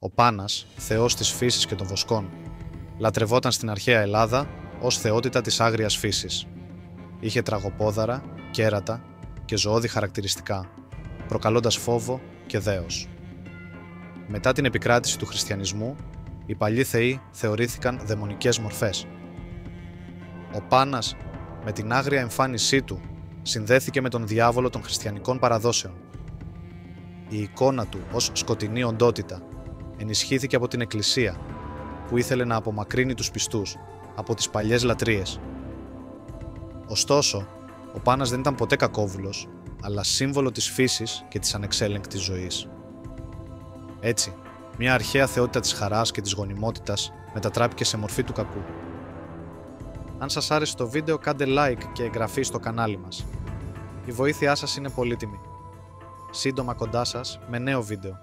Ο Πάνας, θεός της φύσης και των βοσκών, λατρευόταν στην αρχαία Ελλάδα ως θεότητα της άγριας φύσης. Είχε τραγοπόδαρα, κέρατα και ζωώδη χαρακτηριστικά, προκαλώντας φόβο και δέος. Μετά την επικράτηση του χριστιανισμού, οι παλιοί θεοί θεωρήθηκαν δαιμονικές μορφές. Ο Πάνας, με την άγρια εμφάνισή του, συνδέθηκε με τον διάβολο των χριστιανικών παραδόσεων. Η εικόνα του ως σκοτεινή οντότητα ενισχύθηκε από την Εκκλησία, που ήθελε να απομακρύνει τους πιστούς από τις παλιές λατρείες. Ωστόσο, ο Πάνας δεν ήταν ποτέ κακόβουλος, αλλά σύμβολο της φύσης και της ανεξέλεγκτης ζωής. Έτσι, μια αρχαία θεότητα της χαράς και της γονιμότητας μετατράπηκε σε μορφή του κακού. Αν σας άρεσε το βίντεο, κάντε like και εγγραφή στο κανάλι μας. Η βοήθειά σας είναι πολύτιμη. Σύντομα κοντά σας με νέο βίντεο.